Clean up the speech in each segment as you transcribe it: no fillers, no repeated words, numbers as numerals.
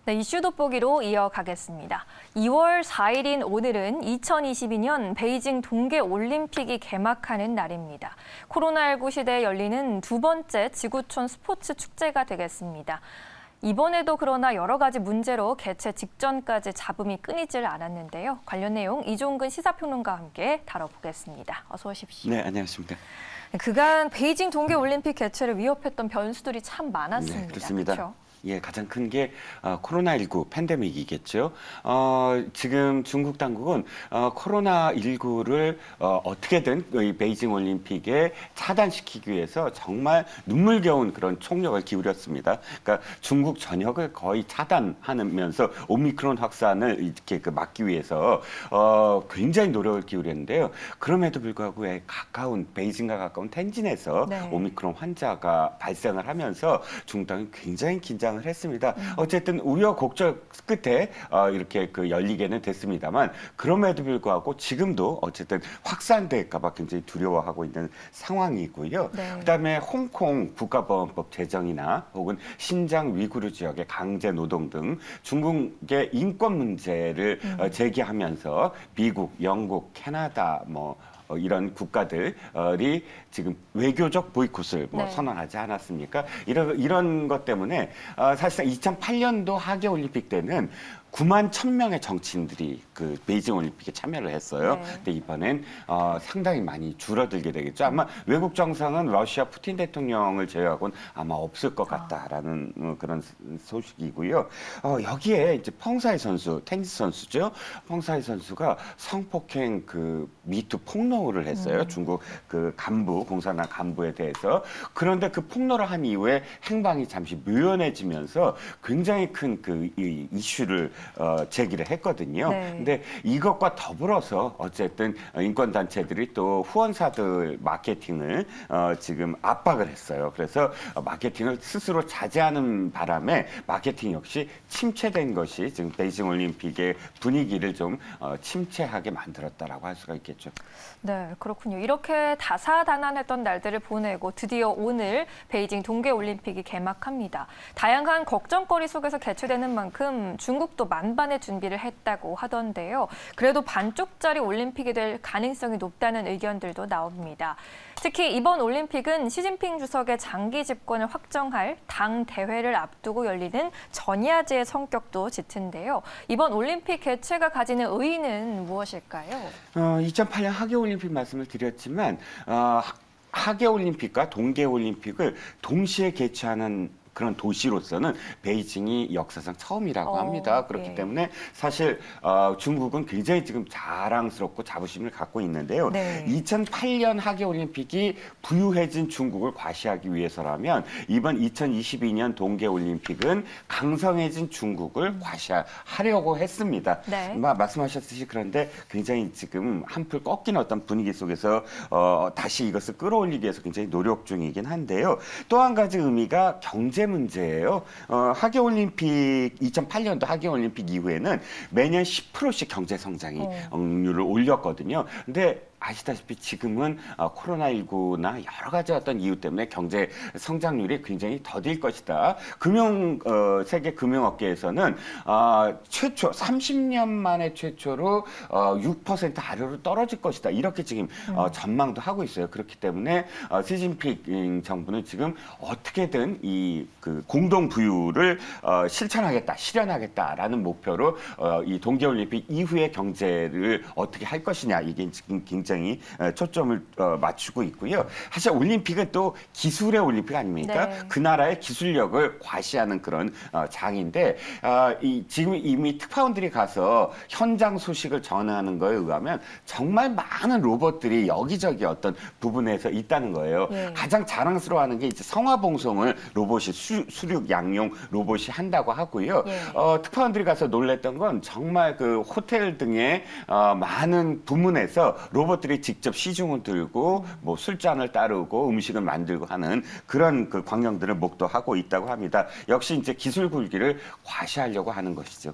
네, 이슈 돋보기로 이어가겠습니다. 2월 4일인 오늘은 2022년 베이징 동계올림픽이 개막하는 날입니다. 코로나19 시대에 열리는 두 번째 지구촌 스포츠 축제가 되겠습니다. 이번에도 그러나 여러 가지 문제로 개최 직전까지 잡음이 끊이질 않았는데요. 관련 내용 이종근 시사평론가와 함께 다뤄보겠습니다. 어서 오십시오. 네, 안녕하십니까. 그간 베이징 동계올림픽 개최를 위협했던 변수들이 참 많았습니다. 네, 그렇습니다. 그렇죠? 예, 가장 큰 게 코로나19 팬데믹이겠죠. 지금 중국 당국은 코로나19를 어떻게든 이 베이징 올림픽에 차단시키기 위해서 정말 눈물겨운 그런 총력을 기울였습니다. 그러니까 중국 전역을 거의 차단하면서 오미크론 확산을 이렇게 막기 위해서 굉장히 노력을 기울였는데요. 그럼에도 불구하고 가까운 베이징과 가까운 텐진에서 네. 오미크론 환자가 발생을 하면서 중국 당국이 굉장히 긴장을 했습니다. 어쨌든 우여곡절 끝에 이렇게 열리게는 됐습니다만 그럼에도 불구하고 지금도 어쨌든 확산될까 봐 굉장히 두려워하고 있는 상황이고요. 네. 그다음에 홍콩 국가보안법 제정이나 혹은 신장 위구르 지역의 강제 노동 등 중국의 인권 문제를 제기하면서 미국, 영국, 캐나다 이런 국가들이 지금 외교적 보이콧을 네. 선언하지 않았습니까? 이런 것 때문에 사실상 2008년도 하계올림픽 때는 9만 1,000명의 정치인들이 그 베이징 올림픽에 참여를 했어요. 네. 근데 이번엔 상당히 많이 줄어들게 되겠죠. 아마 외국 정상은 러시아 푸틴 대통령을 제외하고는 아마 없을 것 같다라는 그런 소식이고요. 여기에 이제 펑사이 선수, 테니스 선수죠. 펑사이 선수가 성폭행 미투 폭로를 했어요. 중국 공산당 간부에 대해서. 그런데 그 폭로를 한 이후에 행방이 잠시 묘연해지면서 굉장히 큰 이슈를 제기를 했거든요. 네. 근데 이것과 더불어서 어쨌든 인권단체들이 또 후원사들 마케팅을 지금 압박을 했어요. 그래서 마케팅을 스스로 자제하는 바람에 마케팅 역시 침체된 것이 지금 베이징 올림픽의 분위기를 좀 침체하게 만들었다라고 할 수가 있겠죠. 네, 그렇군요. 이렇게 다사다난했던 날들을 보내고 드디어 오늘 베이징 동계올림픽이 개막합니다. 다양한 걱정거리 속에서 개최되는 만큼 중국도 만반의 준비를 했다고 하던데요. 그래도 반쪽짜리 올림픽이 될 가능성이 높다는 의견들도 나옵니다. 특히 이번 올림픽은 시진핑 주석의 장기 집권을 확정할 당 대회를 앞두고 열리는 전야제의 성격도 짙은데요. 이번 올림픽 개최가 가지는 의의는 무엇일까요? 2008년 하계올림픽 말씀을 드렸지만 하계올림픽과 동계올림픽을 동시에 개최하는 그런 도시로서는 베이징이 역사상 처음이라고 합니다. 그렇기 예. 때문에 사실 중국은 굉장히 지금 자랑스럽고 자부심을 갖고 있는데요. 네. 2008년 하계올림픽이 부유해진 중국을 과시하기 위해서라면 이번 2022년 동계올림픽은 강성해진 중국을 과시하려고 했습니다. 네. 말씀하셨듯이 그런데 굉장히 지금 한풀 꺾인 어떤 분위기 속에서 다시 이것을 끌어올리기 위해서 굉장히 노력 중이긴 한데요. 또 한 가지 의미가 경제 문제예요. 하계올림픽 2008년도 하계올림픽 이후에는 매년 10%씩 경제 성장률을 올렸거든요. 근데 아시다시피 지금은 코로나19나 여러 가지 어떤 이유 때문에 경제 성장률이 굉장히 더딜 것이다. 세계 금융업계에서는 최초 30년 만에 최초로 6% 아래로 떨어질 것이다. 이렇게 지금 전망도 하고 있어요. 그렇기 때문에 시진핑 정부는 지금 어떻게든 이 공동 부유를 실현하겠다라는 목표로 이 동계올림픽 이후의 경제를 어떻게 할 것이냐 이게 지금 굉장히 초점을 맞추고 있고요. 사실 올림픽은 또 기술의 올림픽 아닙니까? 네. 그 나라의 기술력을 과시하는 그런 장인데 지금 이미 특파원들이 가서 현장 소식을 전하는 거에 의하면 정말 많은 로봇들이 여기저기 어떤 부분에서 있다는 거예요. 예. 가장 자랑스러워하는 게 이제 성화봉송을 로봇이 수륙 양용 로봇이 한다고 하고요. 예. 특파원들이 가서 놀랬던 건 정말 그 호텔 등의 많은 부문에서 로봇들이 직접 시중을 들고 술잔을 따르고 음식을 만들고 하는 그런 광경들을 목도하고 있다고 합니다. 역시 이제 기술 굴기를 과시하려고 하는 것이죠.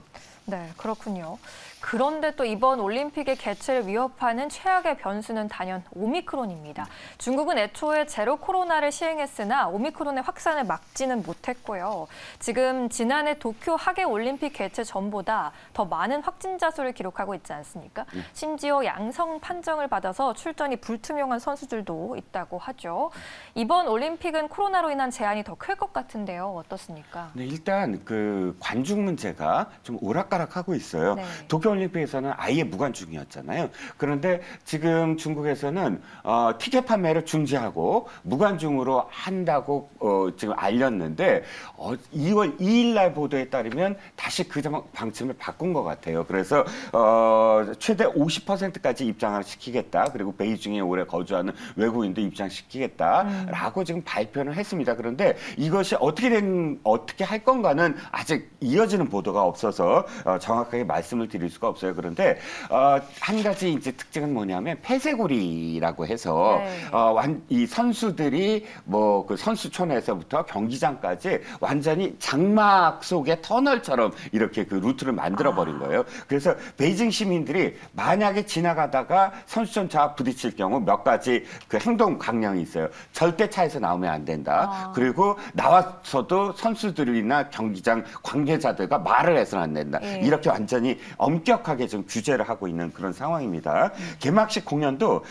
네, 그렇군요. 그런데 또 이번 올림픽의 개최를 위협하는 최악의 변수는 단연 오미크론입니다. 중국은 애초에 제로 코로나를 시행했으나 오미크론의 확산을 막지는 못했고요. 지금 지난해 도쿄 하계 올림픽 개최 전보다 더 많은 확진자 수를 기록하고 있지 않습니까? 심지어 양성 판정을 받아서 출전이 불투명한 선수들도 있다고 하죠. 이번 올림픽은 코로나로 인한 제한이 더 클 것 같은데요. 어떻습니까? 네, 일단 그 관중 문제가 좀 오락가락하고 있어요. 네. 도쿄올림픽에서는 아예 무관중이었잖아요. 그런데 지금 중국에서는 티켓 판매를 중지하고 무관중으로 한다고 지금 알렸는데 2월 2일 날 보도에 따르면 다시 그 방침을 바꾼 것 같아요. 그래서 최대 50%까지 입장을 시키겠다. 그리고 베이징에 오래 거주하는 외국인도 입장시키겠다라고 지금 발표를 했습니다. 그런데 이것이 어떻게 할 건가는 아직 이어지는 보도가 없어서 정확하게 말씀을 드릴 수가 없어요. 그런데 한 가지 이제 특징은 뭐냐면 폐쇄구리라고 해서 이 선수들이 뭐 그 선수촌에서부터 경기장까지 완전히 장막 속의 터널처럼 이렇게 그 루트를 만들어 버린 거예요. 그래서 베이징 시민들이 만약에 지나가다가 선수촌 차 부딪힐 경우 몇 가지 그 행동 강령이 있어요. 절대 차에서 나오면 안 된다. 그리고 나와서도 선수들이나 경기장 관계자들과 말을 해서는 안 된다. 이렇게 완전히 엄격하게 좀 규제를 하고 있는 그런 상황입니다. 개막식 공연도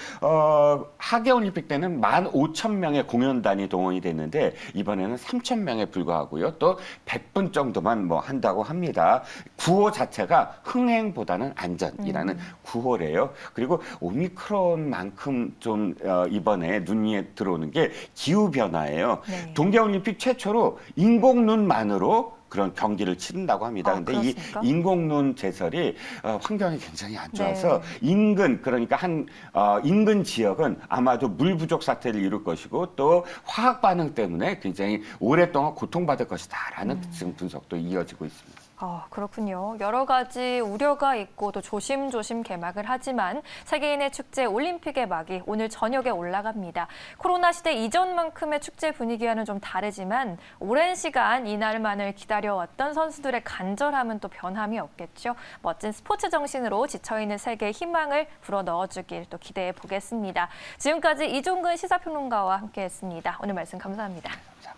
하계올림픽 때는 15,000명의 공연단이 동원이 됐는데 이번에는 3,000명에 불과하고요. 또 100분 정도만 뭐 한다고 합니다. 구호 자체가 흥행보다는 안전이라는 구호래요. 그리고 오미크론만큼 좀 이번에 눈에 들어오는 게 기후변화예요. 네. 동계올림픽 최초로 인공눈만으로 그런 경기를 치른다고 합니다. 근데 이 인공눈 제설이 환경이 굉장히 안 좋아서 그러니까 인근 지역은 아마도 물 부족 사태를 이룰 것이고 또 화학 반응 때문에 굉장히 오랫동안 고통받을 것이다라는 지금 분석도 이어지고 있습니다. 그렇군요. 여러 가지 우려가 있고 또 조심조심 개막을 하지만 세계인의 축제 올림픽의 막이 오늘 저녁에 올라갑니다. 코로나 시대 이전만큼의 축제 분위기와는 좀 다르지만 오랜 시간 이날만을 기다려왔던 선수들의 간절함은 또 변함이 없겠죠. 멋진 스포츠 정신으로 지쳐있는 세계의 희망을 불어넣어주길 또 기대해 보겠습니다. 지금까지 이종근 시사평론가와 함께했습니다. 오늘 말씀 감사합니다. 감사합니다.